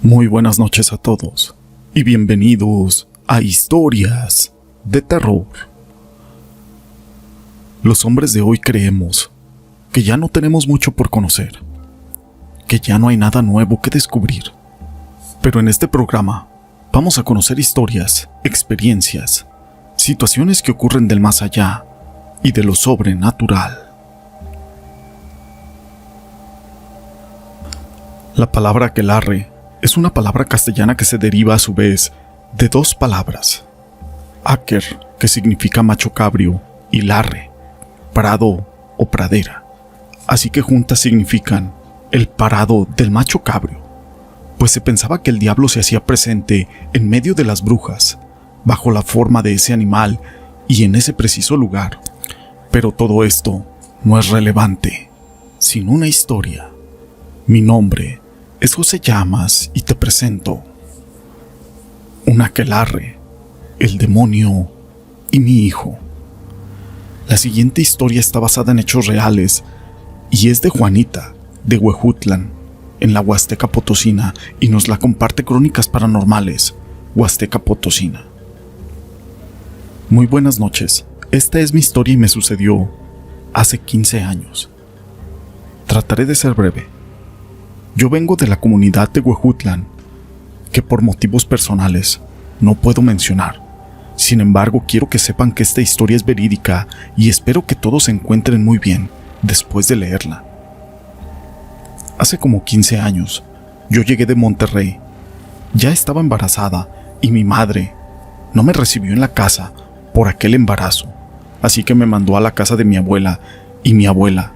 Muy buenas noches a todos y bienvenidos a Historias de Terror. Los hombres de hoy creemos que ya no tenemos mucho por conocer, que ya no hay nada nuevo que descubrir. Pero en este programa vamos a conocer historias, experiencias, situaciones que ocurren del más allá y de lo sobrenatural. La palabra aquelarre es una palabra castellana que se deriva a su vez de dos palabras. Aquer, que significa macho cabrio, y larre, prado o pradera. Así que juntas significan el parado del macho cabrio, pues se pensaba que el diablo se hacía presente en medio de las brujas, bajo la forma de ese animal y en ese preciso lugar. Pero todo esto no es relevante, sin una historia. Mi nombre es José Llamas y te presento un aquelarre, el demonio y mi hijo. La siguiente historia está basada en hechos reales y es de Juanita, de Huejutlan, en la Huasteca Potosina, y nos la comparte Crónicas Paranormales, Huasteca Potosina. Muy buenas noches, esta es mi historia y me sucedió hace 15 años. Trataré de ser breve. Yo vengo de la comunidad de Huejutlan, que por motivos personales no puedo mencionar. Sin embargo, quiero que sepan que esta historia es verídica y espero que todos se encuentren muy bien después de leerla. Hace como 15 años, yo llegué de Monterrey. Ya estaba embarazada y mi madre no me recibió en la casa por aquel embarazo, así que me mandó a la casa de mi abuela, y mi abuela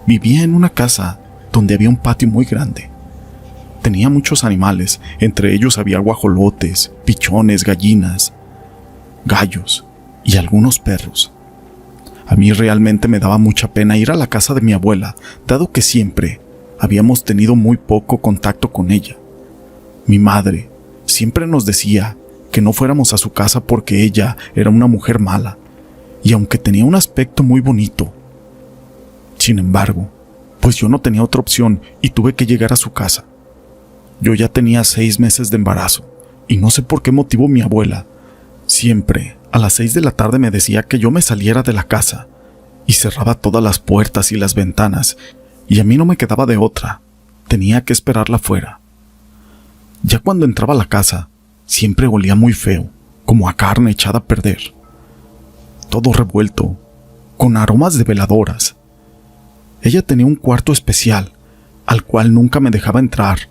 vivía en una casa donde había un patio muy grande. Tenía muchos animales, entre ellos había guajolotes, pichones, gallinas, gallos y algunos perros. A mí realmente me daba mucha pena ir a la casa de mi abuela, dado que siempre habíamos tenido muy poco contacto con ella. Mi madre siempre nos decía que no fuéramos a su casa porque ella era una mujer mala, y aunque tenía un aspecto muy bonito, sin embargo, pues yo no tenía otra opción y tuve que llegar a su casa. Yo ya tenía 6 meses de embarazo y no sé por qué motivo mi abuela siempre a las 6 de la tarde me decía que yo me saliera de la casa y cerraba todas las puertas y las ventanas, y a mí no me quedaba de otra, tenía que esperarla afuera. Ya cuando entraba a la casa siempre olía muy feo, como a carne echada a perder, todo revuelto, con aromas de veladoras. Ella tenía un cuarto especial, al cual nunca me dejaba entrar.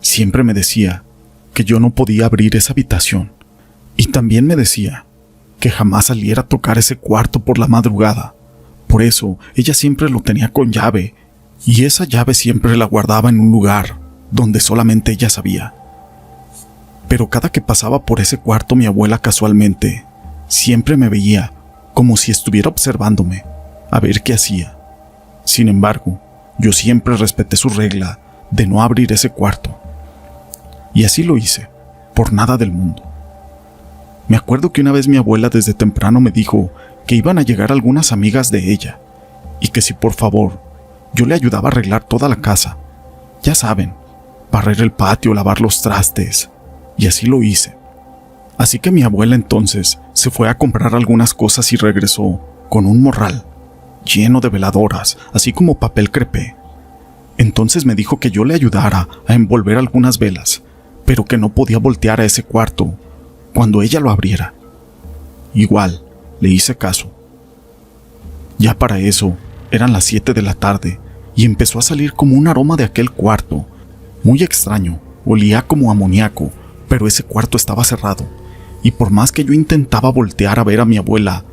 Siempre me decía que yo no podía abrir esa habitación. Y también me decía que jamás saliera a tocar ese cuarto por la madrugada. Por eso, ella siempre lo tenía con llave, y esa llave siempre la guardaba en un lugar donde solamente ella sabía. Pero cada que pasaba por ese cuarto, mi abuela casualmente siempre me veía como si estuviera observándome, a ver qué hacía. Sin embargo, yo siempre respeté su regla de no abrir ese cuarto. Y así lo hice, por nada del mundo. Me acuerdo que una vez mi abuela desde temprano me dijo que iban a llegar algunas amigas de ella, y que si por favor yo le ayudaba a arreglar toda la casa. Ya saben, barrer el patio, lavar los trastes, y así lo hice. Así que mi abuela entonces se fue a comprar algunas cosas y regresó con un morral lleno de veladoras, así como papel crepé. Entonces me dijo que yo le ayudara a envolver algunas velas, pero que no podía voltear a ese cuarto cuando ella lo abriera. Igual, le hice caso. Ya para eso, eran las 7 de la tarde, y empezó a salir como un aroma de aquel cuarto, muy extraño, olía como amoníaco, pero ese cuarto estaba cerrado, y por más que yo intentaba voltear a ver a mi abuela,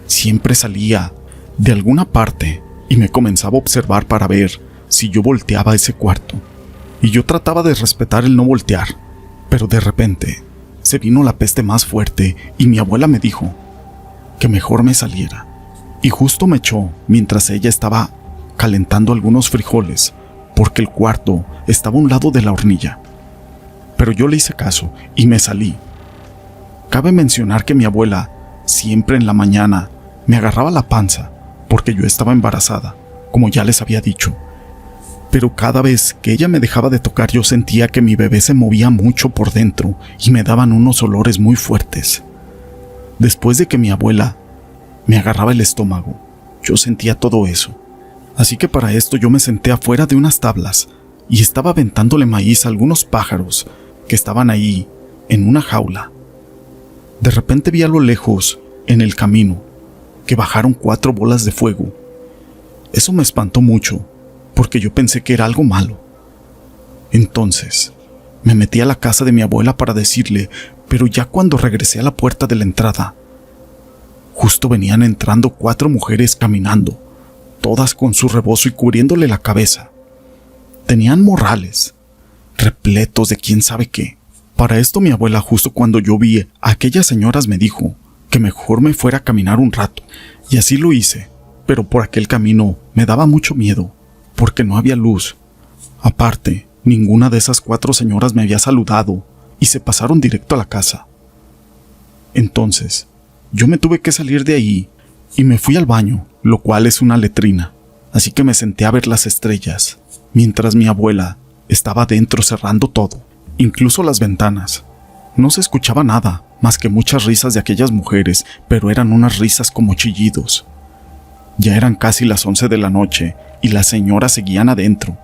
siempre salía de alguna parte y me comenzaba a observar para ver si yo volteaba a ese cuarto. Y yo trataba de respetar el no voltear, pero de repente se vino la peste más fuerte y mi abuela me dijo que mejor me saliera. Y justo me echó mientras ella estaba calentando algunos frijoles, porque el cuarto estaba a un lado de la hornilla. Pero yo le hice caso y me salí. Cabe mencionar que mi abuela siempre en la mañana me agarraba la panza porque yo estaba embarazada, como ya les había dicho, pero cada vez que ella me dejaba de tocar yo sentía que mi bebé se movía mucho por dentro y me daban unos olores muy fuertes. Después de que mi abuela me agarraba el estómago, yo sentía todo eso. Así que para esto yo me senté afuera de unas tablas y estaba aventándole maíz a algunos pájaros que estaban ahí en una jaula. De repente vi a lo lejos, en el camino, que bajaron 4 bolas de fuego. Eso me espantó mucho, porque yo pensé que era algo malo. Entonces, me metí a la casa de mi abuela para decirle, pero ya cuando regresé a la puerta de la entrada, justo venían entrando 4 mujeres caminando, todas con su rebozo y cubriéndole la cabeza. Tenían morrales, repletos de quién sabe qué. Para esto mi abuela, justo cuando yo vi a aquellas señoras, me dijo que mejor me fuera a caminar un rato, y así lo hice, pero por aquel camino me daba mucho miedo, porque no había luz. Aparte, ninguna de esas 4 señoras me había saludado y se pasaron directo a la casa. Entonces, yo me tuve que salir de ahí y me fui al baño, lo cual es una letrina, así que me senté a ver las estrellas, mientras mi abuela estaba dentro cerrando todo, incluso las ventanas. No se escuchaba nada, más que muchas risas de aquellas mujeres, pero eran unas risas como chillidos. Ya eran casi las 11 de la noche y las señoras seguían adentro,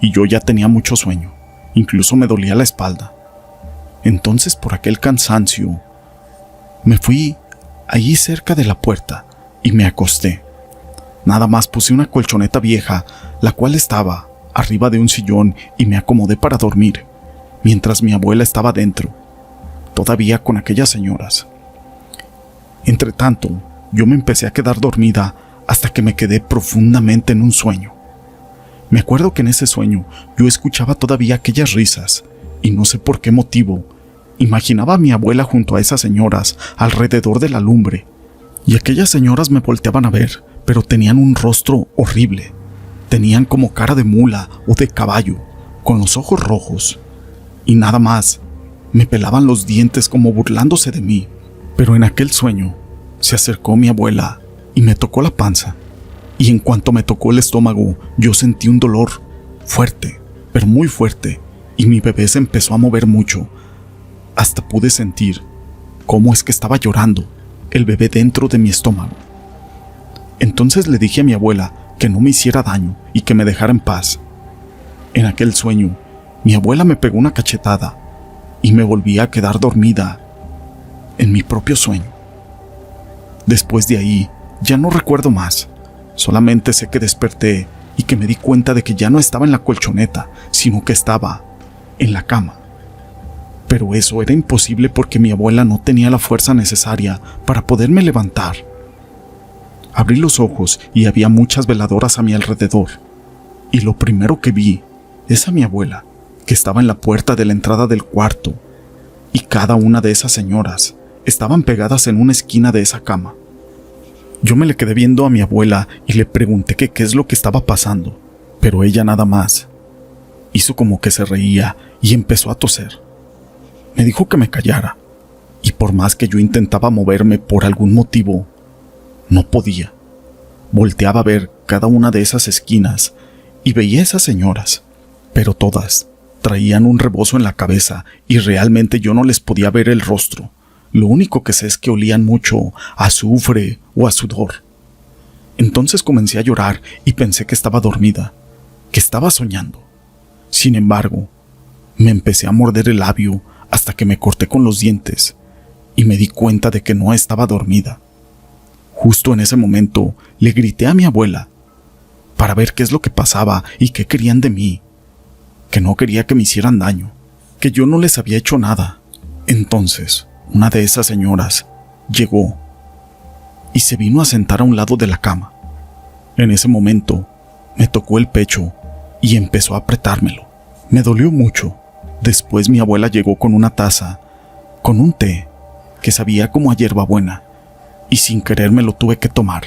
y yo ya tenía mucho sueño, incluso me dolía la espalda. Entonces, por aquel cansancio, me fui allí cerca de la puerta y me acosté. Nada más puse una colchoneta vieja, la cual estaba arriba de un sillón, y me acomodé para dormir, mientras mi abuela estaba dentro, todavía con aquellas señoras. Entretanto, yo me empecé a quedar dormida hasta que me quedé profundamente en un sueño. Me acuerdo que en ese sueño yo escuchaba todavía aquellas risas, y no sé por qué motivo, imaginaba a mi abuela junto a esas señoras alrededor de la lumbre, y aquellas señoras me volteaban a ver, pero tenían un rostro horrible. Tenían como cara de mula o de caballo, con los ojos rojos, y nada más. Me pelaban los dientes como burlándose de mí. Pero en aquel sueño se acercó mi abuela y me tocó la panza, y en cuanto me tocó el estómago, yo sentí un dolor fuerte, pero muy fuerte, y mi bebé se empezó a mover mucho. Hasta pude sentir cómo es que estaba llorando el bebé dentro de mi estómago. Entonces le dije a mi abuela que no me hiciera daño y que me dejara en paz. En aquel sueño, mi abuela me pegó una cachetada y me volví a quedar dormida en mi propio sueño. Después de ahí, ya no recuerdo más. Solamente sé que desperté y que me di cuenta de que ya no estaba en la colchoneta, sino que estaba en la cama. Pero eso era imposible porque mi abuela no tenía la fuerza necesaria para poderme levantar. Abrí los ojos y había muchas veladoras a mi alrededor, y lo primero que vi es a mi abuela, que estaba en la puerta de la entrada del cuarto, y cada una de esas señoras estaban pegadas en una esquina de esa cama. Yo me le quedé viendo a mi abuela y le pregunté que qué es lo que estaba pasando, pero ella nada más hizo como que se reía y empezó a toser. Me dijo que me callara, y por más que yo intentaba moverme por algún motivo, no podía. Volteaba a ver cada una de esas esquinas y veía a esas señoras, pero todas traían un rebozo en la cabeza y realmente yo no les podía ver el rostro. Lo único que sé es que olían mucho a azufre o a sudor. Entonces comencé a llorar y pensé que estaba dormida, que estaba soñando. Sin embargo, me empecé a morder el labio hasta que me corté con los dientes y me di cuenta de que no estaba dormida. Justo en ese momento le grité a mi abuela para ver qué es lo que pasaba y qué querían de mí, que no quería que me hicieran daño, que yo no les había hecho nada. Entonces, una de esas señoras llegó y se vino a sentar a un lado de la cama. En ese momento me tocó el pecho y empezó a apretármelo. Me dolió mucho. Después mi abuela llegó con una taza, con un té que sabía como a hierbabuena, y sin querer me lo tuve que tomar.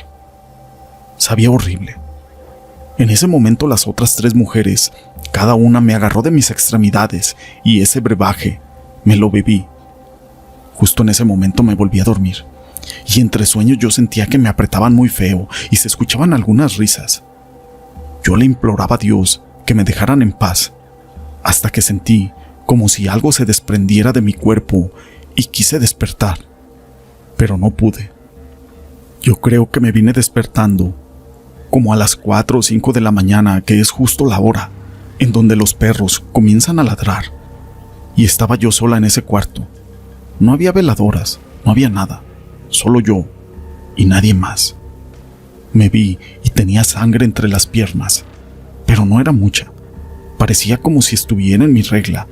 Sabía horrible. En ese momento las otras 3 mujeres, cada una me agarró de mis extremidades y ese brebaje me lo bebí. Justo en ese momento me volví a dormir, y entre sueños yo sentía que me apretaban muy feo y se escuchaban algunas risas. Yo le imploraba a Dios que me dejaran en paz, hasta que sentí como si algo se desprendiera de mi cuerpo y quise despertar, pero no pude. Yo creo que me vine despertando como a las 4 o 5 de la mañana, que es justo la hora en donde los perros comienzan a ladrar, y estaba yo sola en ese cuarto. No había veladoras, no había nada, solo yo y nadie más. Me vi y tenía sangre entre las piernas, pero no era mucha. Parecía como si estuviera en mi regla.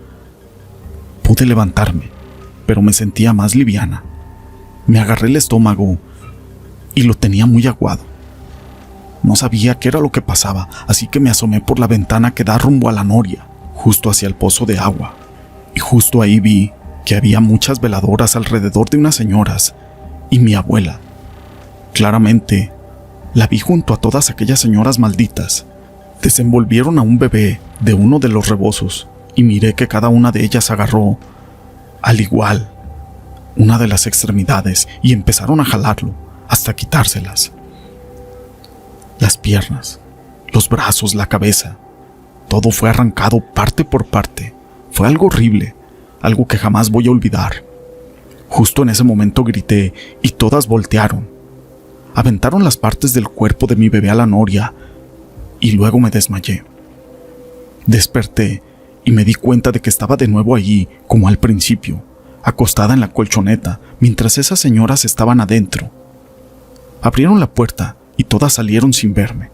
Pude levantarme, pero me sentía más liviana. Me agarré el estómago y lo tenía muy aguado. No sabía qué era lo que pasaba, así que me asomé por la ventana que da rumbo a la noria, justo hacia el pozo de agua. Y justo ahí vi que había muchas veladoras alrededor de unas señoras y mi abuela. Claramente, la vi junto a todas aquellas señoras malditas. Desenvolvieron a un bebé de uno de los rebozos y miré que cada una de ellas agarró, al igual, una de las extremidades y empezaron a jalarlo hasta quitárselas. Las piernas, los brazos, la cabeza, todo fue arrancado parte por parte. Fue algo horrible, algo que jamás voy a olvidar. Justo en ese momento grité y todas voltearon. Aventaron las partes del cuerpo de mi bebé a la noria y luego me desmayé. Desperté y me di cuenta de que estaba de nuevo allí, como al principio, acostada en la colchoneta, mientras esas señoras estaban adentro. Abrieron la puerta y todas salieron sin verme.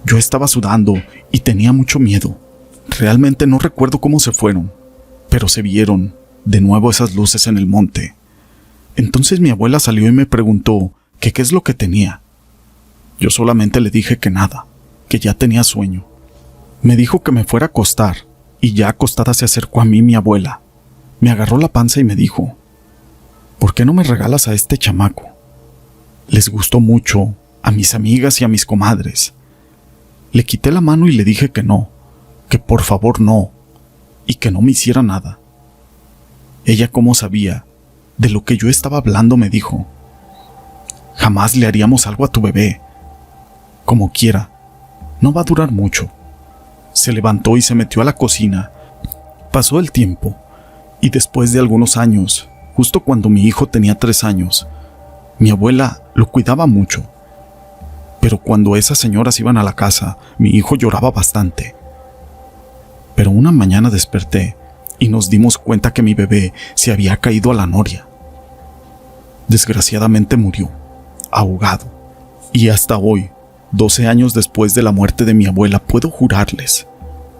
Yo estaba sudando y tenía mucho miedo. Realmente no recuerdo cómo se fueron, pero se vieron de nuevo esas luces en el monte. Entonces mi abuela salió y me preguntó que qué es lo que tenía. Yo solamente le dije que nada, que ya tenía sueño. Me dijo que me fuera a acostar, y ya acostada se acercó a mí mi abuela. Me agarró la panza y me dijo: ¿por qué no me regalas a este chamaco? Les gustó mucho a mis amigas y a mis comadres. Le quité la mano y le dije que no, que por favor no, y que no me hiciera nada. Ella, como sabía de lo que yo estaba hablando, me dijo: jamás le haríamos algo a tu bebé. Como quiera, no va a durar mucho. Se levantó y se metió a la cocina. Pasó el tiempo, y después de algunos años, justo cuando mi hijo tenía 3 años, mi abuela lo cuidaba mucho. Pero cuando esas señoras iban a la casa, mi hijo lloraba bastante. Pero una mañana desperté y nos dimos cuenta que mi bebé se había caído a la noria. Desgraciadamente murió, ahogado. Y hasta hoy, 12 años después de la muerte de mi abuela, puedo jurarles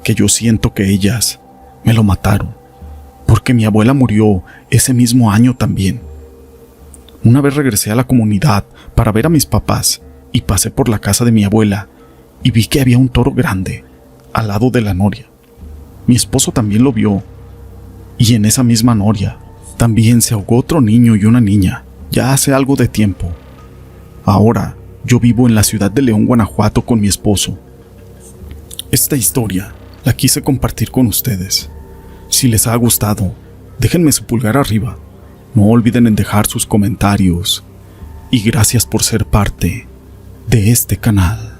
que yo siento que ellas me lo mataron, porque mi abuela murió ese mismo año también. Una vez regresé a la comunidad para ver a mis papás y pasé por la casa de mi abuela y vi que había un toro grande al lado de la noria. Mi esposo también lo vio, y en esa misma noria también se ahogó otro niño y una niña, ya hace algo de tiempo. Ahora yo vivo en la ciudad de León, Guanajuato, con mi esposo. Esta historia la quise compartir con ustedes. Si les ha gustado, déjenme su pulgar arriba. No olviden en dejar sus comentarios. Y gracias por ser parte de este canal.